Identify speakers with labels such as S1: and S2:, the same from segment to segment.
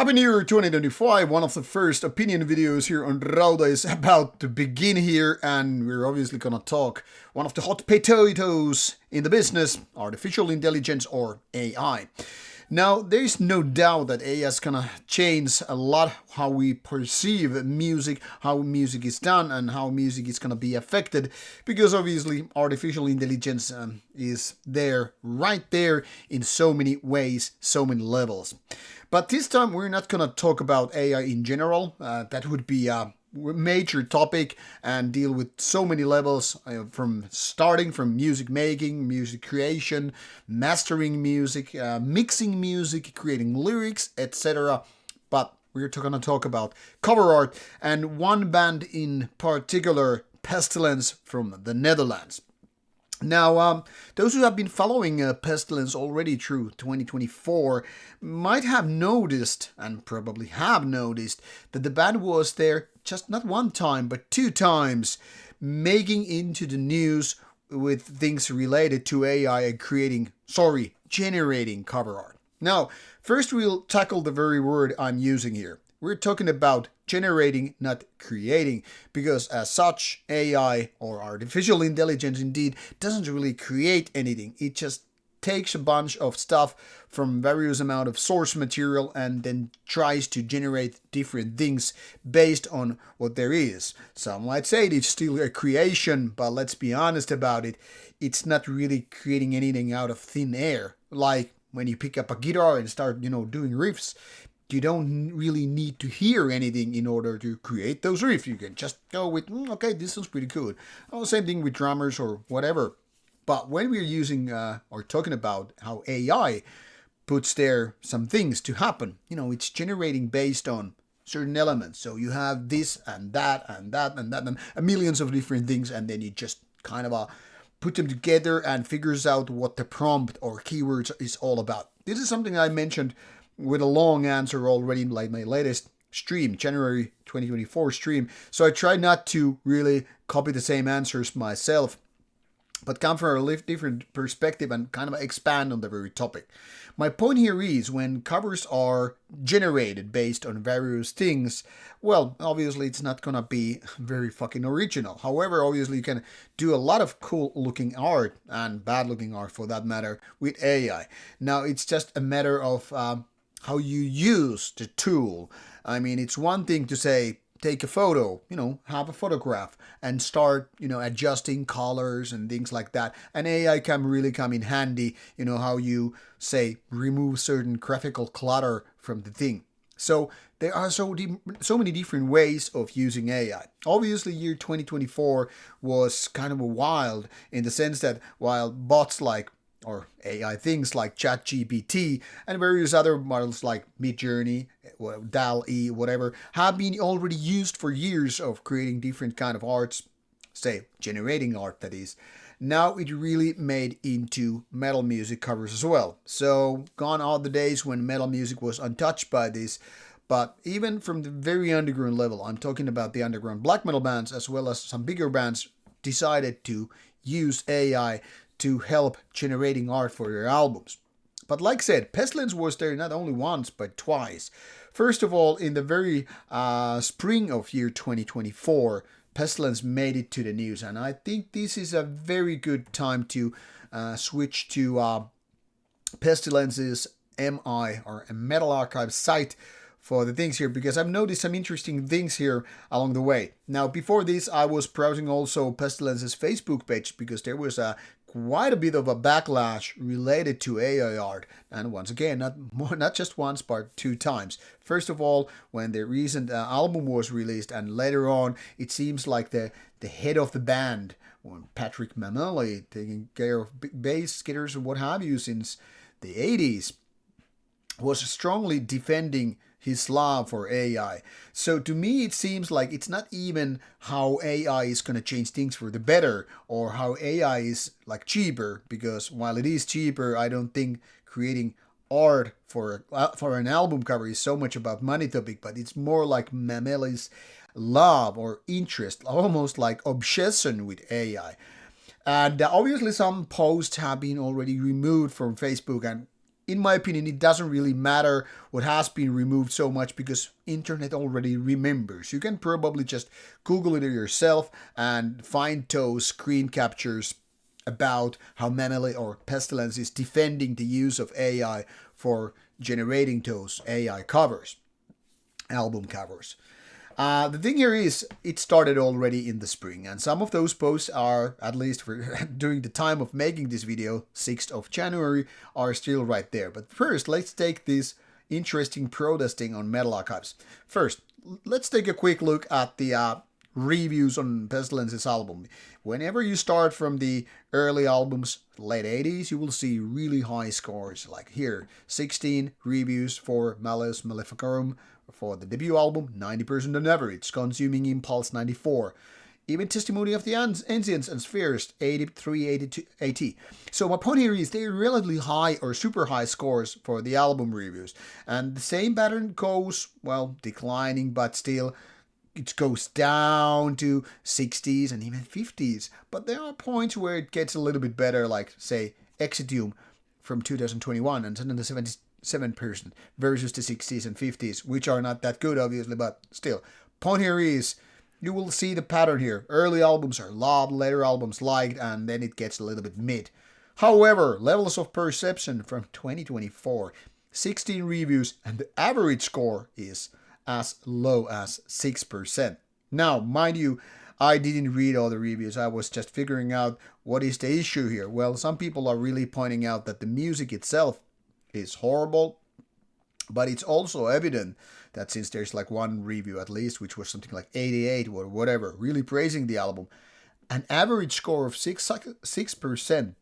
S1: Happy New Year 2025. One of the first opinion videos here on Rauta is about to begin here, and we're obviously gonna talk one of the hot potatoes in the business, artificial intelligence or AI. Now, there is no doubt that AI is gonna change a lot how we perceive music, how music is done, and how music is gonna be affected, because obviously artificial intelligence is there, right there, in so many ways, so many levels. But this time we're not gonna talk about AI in general. That would be a major topic and deal with so many levels, from starting from music making, music creation, mastering music, mixing music, creating lyrics, etc. But we're going to talk about cover art and one band in particular, Pestilence from the Netherlands. Now, those who have been following Pestilence already through 2024 might have noticed, and probably have noticed, that the band was there just not one time, but two times, making into the news with things related to AI and generating cover art. Now, first we'll tackle the very word I'm using here. We're talking about generating, not creating, because as such, AI or artificial intelligence indeed doesn't really create anything. It just takes a bunch of stuff from various amount of source material and then tries to generate different things based on what there is. Some might say it's still a creation, but let's be honest about it. It's not really creating anything out of thin air. Like when you pick up a guitar and start, doing riffs, you don't really need to hear anything in order to create those riffs. You can just go with, okay, this sounds pretty good. Oh, same thing with drummers or whatever. But when we're using or talking about how AI puts there some things to happen, it's generating based on certain elements. So you have this and that and that and that and millions of different things, and then you just kind of put them together and figures out what the prompt or keywords is all about. This is something I mentioned with a long answer already in like my latest stream, January 2024 stream. So I try not to really copy the same answers myself, but come from a different perspective and kind of expand on the very topic. My point here is when covers are generated based on various things, well, obviously it's not gonna be very fucking original. However, obviously you can do a lot of cool looking art and bad looking art for that matter with AI. Now it's just a matter of how you use the tool. I mean, it's one thing to say, take a photo, have a photograph and start, adjusting colors and things like that. And AI can really come in handy, how you say, remove certain graphical clutter from the thing. So there are so many different ways of using AI. Obviously, year 2024 was kind of wild in the sense that while bots like or AI things like ChatGPT and various other models like Midjourney, DAL-E, whatever, have been already used for years of creating different kind of arts, say generating art that is. Now it really made into metal music covers as well. So gone are the days when metal music was untouched by this. But even from the very underground level, I'm talking about the underground black metal bands as well as some bigger bands decided to use AI to help generating art for their albums. But like I said, Pestilence was there not only once, but twice. First of all, in the very spring of year 2024, Pestilence made it to the news. And I think this is a very good time to switch to Pestilence's MI or a Metal Archive site for the things here, because I've noticed some interesting things here along the way. Now, before this, I was browsing also Pestilence's Facebook page because there was quite a bit of a backlash related to AI art. And once again, not just once, but two times. First of all, when the recent album was released, and later on, it seems like the head of the band, Patrick Mameli, taking care of bass, guitars, and what have you since the 80s, was strongly defending his love for AI. So to me, it seems like it's not even how AI is going to change things for the better or how AI is like cheaper, because while it is cheaper, I don't think creating art for an album cover is so much about money topic, but it's more like Mameli's love or interest, almost like obsession with AI. And obviously some posts have been already removed from Facebook, and in my opinion, it doesn't really matter what has been removed so much because internet already remembers. You can probably just Google it yourself and find those screen captures about how Manele or Pestilence is defending the use of AI for generating those AI covers, album covers. The thing here is, it started already in the spring, and some of those posts are, at least for during the time of making this video, 6th of January, are still right there. But first, let's take this interesting protesting on Metal Archives. First, let's take a quick look at the reviews on Pestilence's album. Whenever you start from the early albums, late 80s, you will see really high scores. Like here, 16 reviews for Malleus Maleficarum. For the debut album, 90% on average. Consuming Impulse, 94. Even Testimony of the Ancients and Spheres, 83, 82, 80. So my point here is they're relatively high or super high scores for the album reviews. And the same pattern goes, well, declining, but still it goes down to 60s and even 50s. But there are points where it gets a little bit better, like, say, Exitium from 2021 and then the 70s. 7% versus the 60s and 50s, which are not that good, obviously, but still. Point here is, you will see the pattern here. Early albums are loved, later albums liked, and then it gets a little bit mid. However, levels of perception from 2024, 16 reviews, and the average score is as low as 6%. Now, mind you, I didn't read all the reviews. I was just figuring out what is the issue here. Well, some people are really pointing out that the music itself is horrible, but it's also evident that since there's like one review at least, which was something like 88 or whatever, really praising the album, an average score of 6%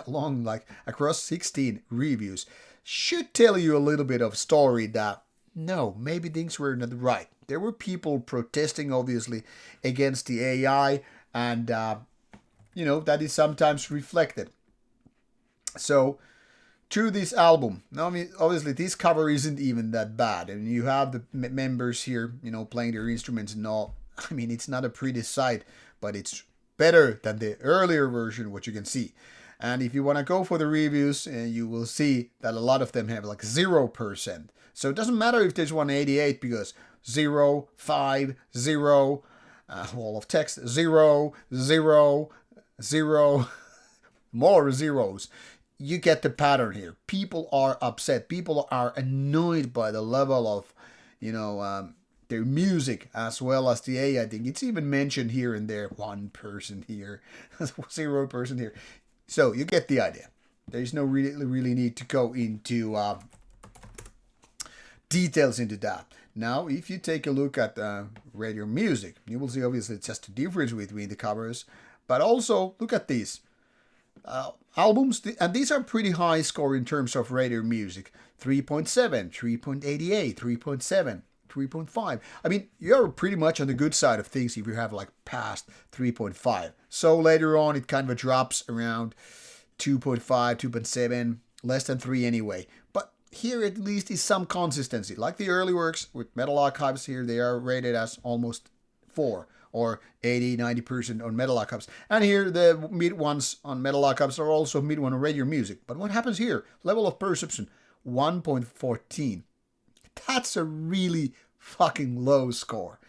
S1: along like across 16 reviews should tell you a little bit of story that no, maybe things were not right. There were people protesting obviously against the AI, and that is sometimes reflected. So to this album, now, I mean, obviously this cover isn't even that bad, and you have the members here, playing their instruments and all. I mean, it's not a pretty sight, but it's better than the earlier version, what you can see. And if you want to go for the reviews, you will see that a lot of them have like 0%. So it doesn't matter if there's 188 because 0, 5, 0, wall of text, 0, 0, 0, more zeros. You get the pattern here. People are upset. People are annoyed by the level of, their music as well as the AI thing. It's even mentioned here and there. 1% here, 0% here. So you get the idea. There's no really need to go into details into that. Now, if you take a look at radio music, you will see obviously it's just a difference between the covers. But also, look at these. Albums, and these are pretty high score in terms of radio music. 3.7, 3.88, 3.7, 3.5. I mean, you're pretty much on the good side of things if you have like past 3.5. So later on, it kind of drops around 2.5, 2.7, less than 3 anyway. But here at least is some consistency. Like the early works with Metal Archives here, they are rated as almost 4. Or 80, 90% on Metal Archives. And here, the mid ones on Metal Archives are also mid one on radio music. But what happens here? Level of perception, 1.14. That's a really fucking low score.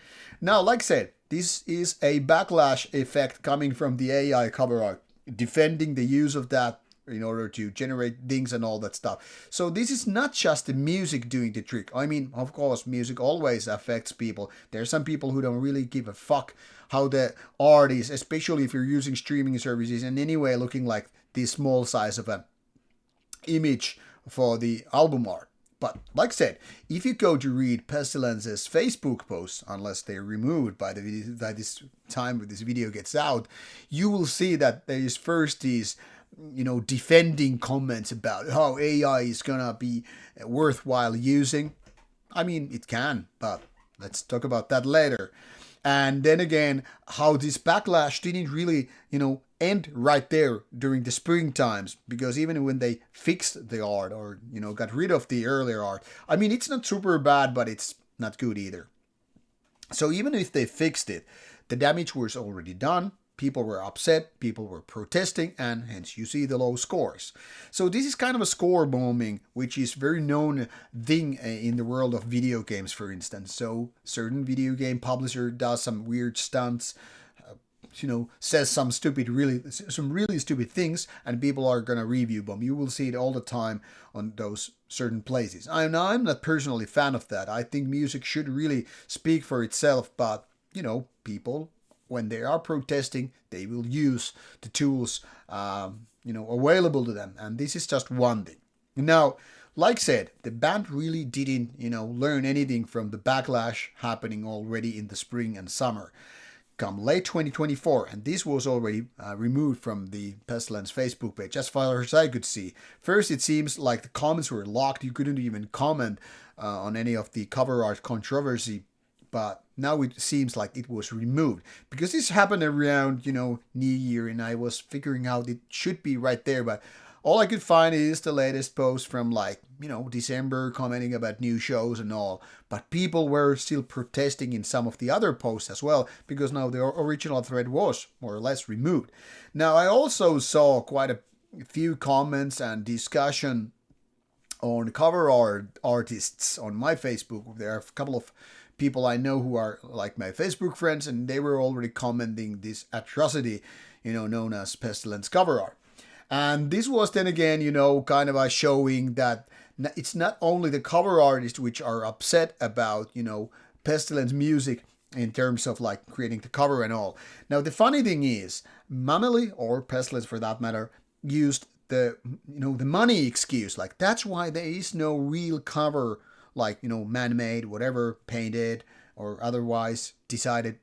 S1: Now, like I said, this is a backlash effect coming from the AI cover art, defending the use of that in order to generate things and all that stuff. So this is not just the music doing the trick. I mean, of course, music always affects people. There are some people who don't really give a fuck how the art is, especially if you're using streaming services and anyway looking like this small size of an image for the album art. But like I said, if you go to read Pestilence's Facebook posts, unless they're removed by this time when this video gets out, you will see that there is first these defending comments about how AI is gonna be worthwhile using. I mean, it can, but let's talk about that later. And then again, how this backlash didn't really, end right there during the spring times, because even when they fixed the art or, got rid of the earlier art, I mean, it's not super bad, but it's not good either. So even if they fixed it, the damage was already done. People were upset, people were protesting, and hence you see the low scores. So this is kind of a score bombing, which is very known thing in the world of video games, for instance. So certain video game publisher does some weird stunts, says some really stupid things, and people are gonna review them. You will see it all the time on those certain places. I'm not personally a fan of that. I think music should really speak for itself, but people, when they are protesting, they will use the tools available to them, and this is just one thing. Now, like said, the band really didn't learn anything from the backlash happening already in the spring and summer. Come late 2024, and this was already removed from the Pestilence Facebook page, as far as I could see. First, it seems like the comments were locked. You couldn't even comment on any of the cover art controversy, but now it seems like it was removed. Because this happened around, New Year, and I was figuring out it should be right there, but all I could find is the latest post from December, commenting about new shows and all. But people were still protesting in some of the other posts as well, because now the original thread was more or less removed. Now, I also saw quite a few comments and discussion on cover art artists on my Facebook. There are a couple of people I know who are like my Facebook friends, and they were already commenting this atrocity, known as Pestilence cover art. And this was then again, kind of showing that it's not only the cover artists which are upset about, Pestilence music in terms of creating the cover and all. Now, the funny thing is, Mameli, or Pestilence for that matter, used the money excuse. That's why there is no real cover, man-made, whatever, painted, or otherwise designed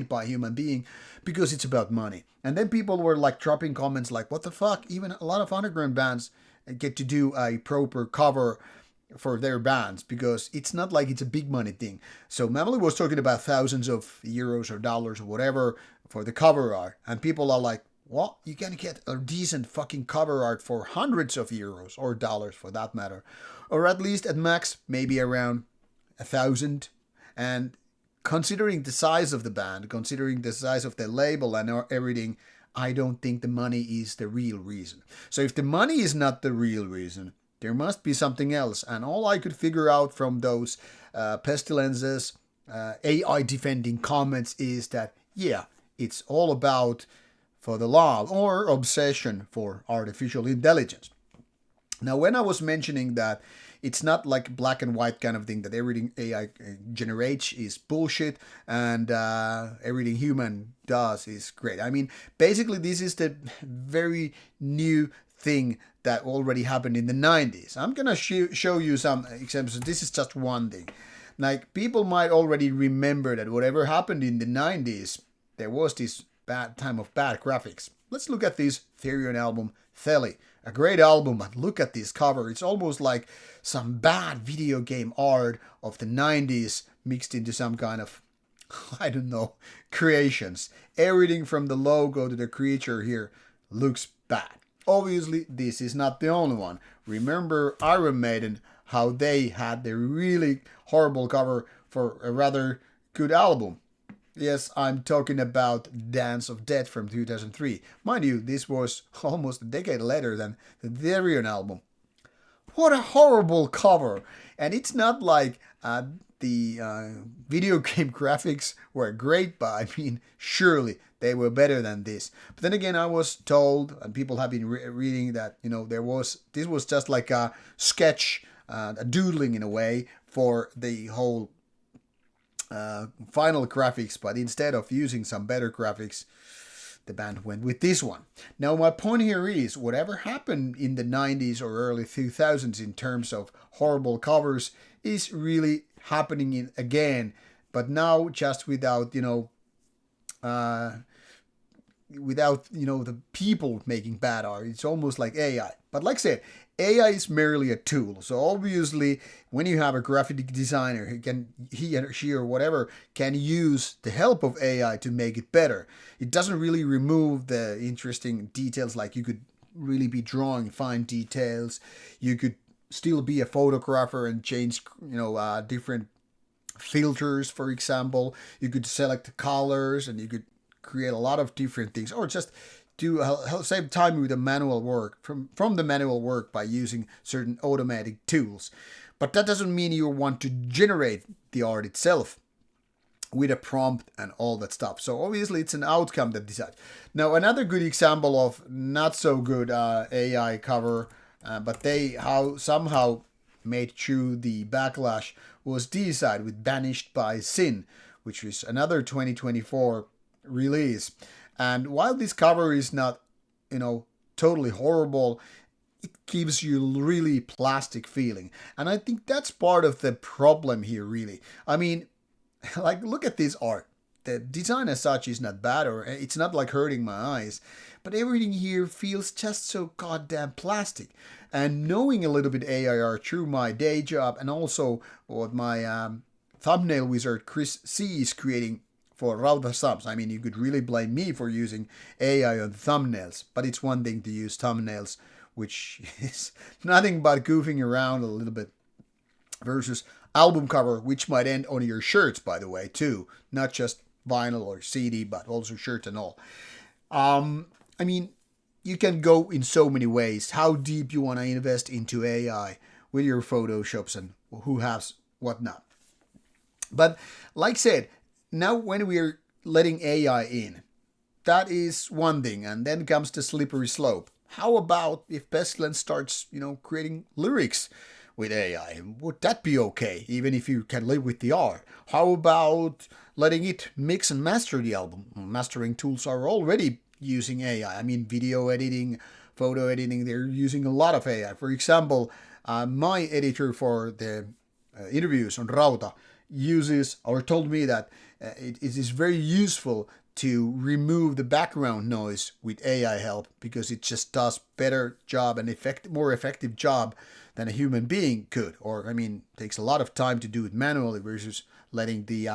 S1: by human being, because it's about money. And then people were dropping comments what the fuck, even a lot of underground bands get to do a proper cover for their bands, because it's not like it's a big money thing. So Mameli was talking about thousands of euros or dollars or whatever for the cover art, and people are like, what? You can get a decent fucking cover art for hundreds of euros or dollars for that matter, or at least at max maybe around 1,000. And considering the size of the band, considering the size of the label and everything, I don't think the money is the real reason. So if the money is not the real reason, there must be something else. And all I could figure out from those Pestilence's AI defending comments is that, yeah, it's all about for the love or obsession for artificial intelligence. Now, when I was mentioning that it's not like black and white kind of thing, that everything AI generates is bullshit and everything human does is great. I mean, basically, this is the very new thing that already happened in the 90s. I'm going to show you some examples. This is just one thing. People might already remember that whatever happened in the 90s, there was this bad time of bad graphics. Let's look at this Therion album, Theli. A great album, but look at this cover. It's almost like some bad video game art of the 90s mixed into some kind of, I don't know, creations. Everything from the logo to the creature here looks bad. Obviously, this is not the only one. Remember Iron Maiden, how they had the really horrible cover for a rather good album. Yes, I'm talking about Dance of Death from 2003. Mind you, this was almost a decade later than the Therion album. What a horrible cover! And it's not like the video game graphics were great, but I mean, surely they were better than this. But then again, I was told, and people have been reading that, this was just like a sketch, a doodling in a way, for the whole final graphics, but instead of using some better graphics, the band went with this one. Now, my point here is, whatever happened in the 90s or early 2000s in terms of horrible covers is really happening again, but now just without the people making bad art. It's almost like AI. But like I said, AI is merely a tool. So obviously, when you have a graphic designer, he or she or whatever can use the help of AI to make it better. It doesn't really remove the interesting details, like you could really be drawing fine details. You could still be a photographer and change, different filters, for example. You could select the colors and you could create a lot of different things, or just do save time with the manual work from the manual work by using certain automatic tools. But that doesn't mean you want to generate the art itself with a prompt and all that stuff. So obviously it's an outcome that decides. Now another good example of not so good AI cover, but they somehow made through the backlash, was D-Side with Banished by Sin, which is another 2024 release. And while this cover is not, totally horrible, it gives you really plastic feeling. And I think that's part of the problem here, really. I mean, like, look at this art. The design as such is not bad, or it's not like hurting my eyes, but everything here feels just so goddamn plastic. And knowing a little bit AI art through my day job, and also what my thumbnail wizard Chris C is creating for Rauta subs. I mean, you could really blame me for using AI on thumbnails, but it's one thing to use thumbnails, which is nothing but goofing around a little bit, versus album cover, which might end on your shirts, by the way, too. Not just vinyl or CD, but also shirts and all. I mean, you can go in so many ways. How deep you want to invest into AI with your Photoshops and who has whatnot. But like I said, now when we're letting AI in, that is one thing, and then comes the slippery slope. How about if Pestilence starts, creating lyrics with AI? Would that be okay, even if you can live with the art? How about letting it mix and master the album? Mastering tools are already using AI. I mean, video editing, photo editing, they're using a lot of AI. For example, my editor for the interviews on Rauta uses, or told me that it is very useful to remove the background noise with AI help, because it just does better job and more effective job than a human being could. Or, I mean, takes a lot of time to do it manually versus letting the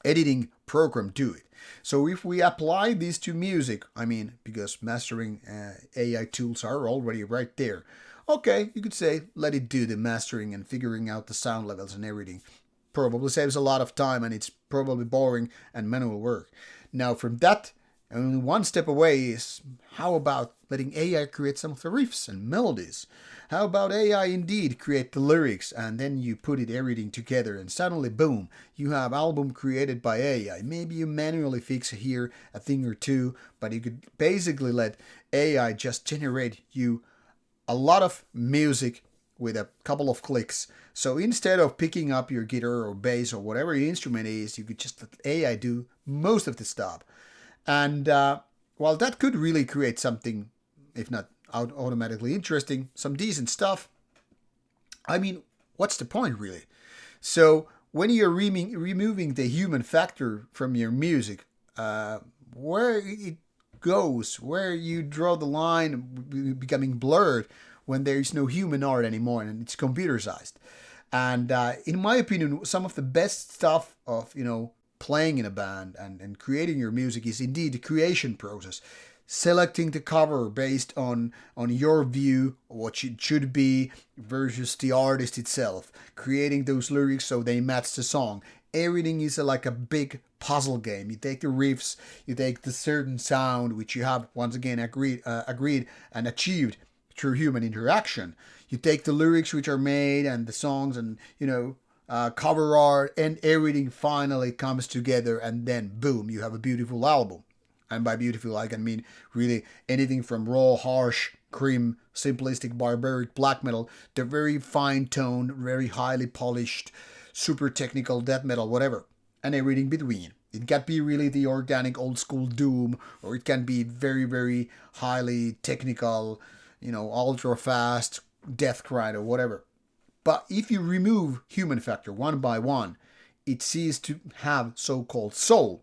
S1: editing program do it. So if we apply this to music, I mean, because mastering AI tools are already right there. Okay, you could say, let it do the mastering and figuring out the sound levels and everything. Probably saves a lot of time, and it's probably boring and manual work. Now from that, only one step away is, how about letting AI create some of the riffs and melodies? How about AI indeed create the lyrics, and then you put it everything together, and suddenly, boom, you have album created by AI. Maybe you manually fix here a thing or two, but you could basically let AI just generate you a lot of music with a couple of clicks. So instead of picking up your guitar or bass or whatever your instrument is, you could just let AI do most of the stuff. And while that could really create something, if not automatically interesting, some decent stuff, I mean, what's the point really? So when you're removing the human factor from your music, where it goes, where you draw the line becoming blurred when there is no human art anymore and it's computerized. And in my opinion, some of the best stuff of, playing in a band and creating your music is indeed the creation process. Selecting the cover based on your view, what it should be, versus the artist itself. Creating those lyrics so they match the song. Everything is like a big puzzle game. You take the riffs, you take the certain sound, which you have once again agreed and achieved through human interaction. You take the lyrics which are made and the songs and, cover art, and everything finally comes together, and then boom, you have a beautiful album. And by beautiful, I can mean really anything from raw, harsh, grim, simplistic, barbaric black metal to very fine-toned, very highly polished, super technical death metal, whatever, and everything between. It can be really the organic old school doom, or it can be very, very highly technical, ultra fast death grind or whatever. But if you remove human factor one by one, it ceases to have so-called soul.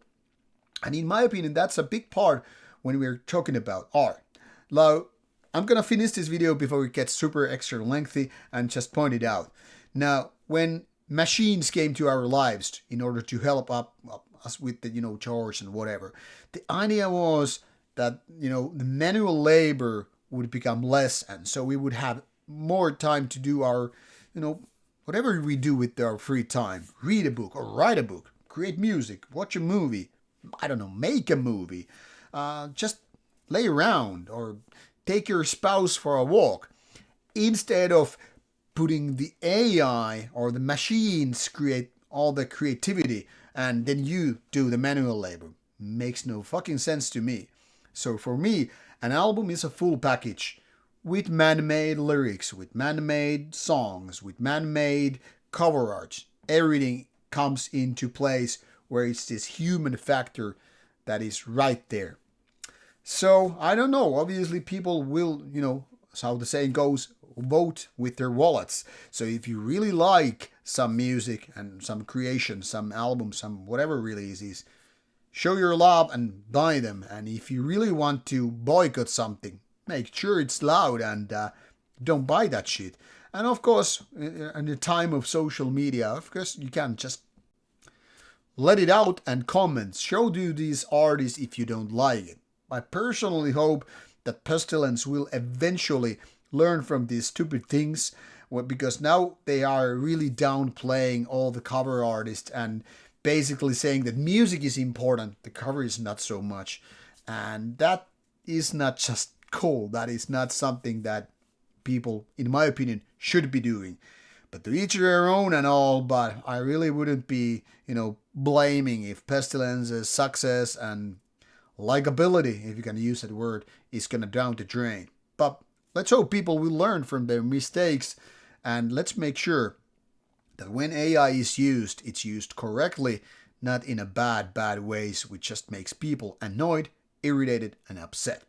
S1: And in my opinion, that's a big part when we're talking about art. Now, I'm gonna finish this video before it gets super extra lengthy and just point it out. Now, when machines came to our lives in order to help us with the chores and whatever, the idea was that the manual labor would become less, and so we would have more time to do our whatever we do with our free time. Read a book or write a book, create music, watch a movie, I don't know, make a movie. Just lay around or take your spouse for a walk instead of putting the AI or the machines create all the creativity and then you do the manual labor. Makes no fucking sense to me. So for me, an album is a full package with man-made lyrics, with man-made songs, with man-made cover art. Everything comes into place where it's this human factor that is right there. So I don't know. Obviously, people will, as how the saying goes, vote with their wallets. So if you really like some music and some creation, some album, some whatever releases, show your love and buy them. And if you really want to boycott something, make sure it's loud and don't buy that shit. And of course, in the time of social media, of course, you can just let it out and comment. Show to these artists if you don't like it. I personally hope that Pestilence will eventually learn from these stupid things, because now they are really downplaying all the cover artists and basically saying that music is important, the cover is not so much. And that is not just cool. That is not something that people, in my opinion, should be doing. But to each their own and all, but I really wouldn't be, blaming if Pestilence's success and likability, if you can use that word, is gonna down the drain. But let's hope people will learn from their mistakes, and let's make sure that when AI is used, it's used correctly, not in a bad ways, which just makes people annoyed, irritated, and upset.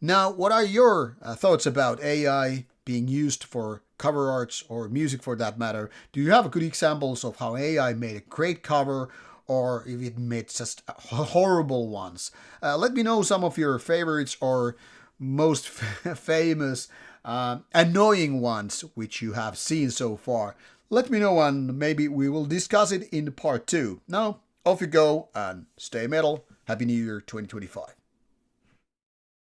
S1: Now, what are your thoughts about AI being used for cover arts or music for that matter? Do you have good examples of how AI made a great cover, or if it made just horrible ones? Let me know some of your favorites or most famous annoying ones which you have seen so far. Let me know and maybe we will discuss it in part 2. Now, off you go and stay metal. Happy New Year 2025.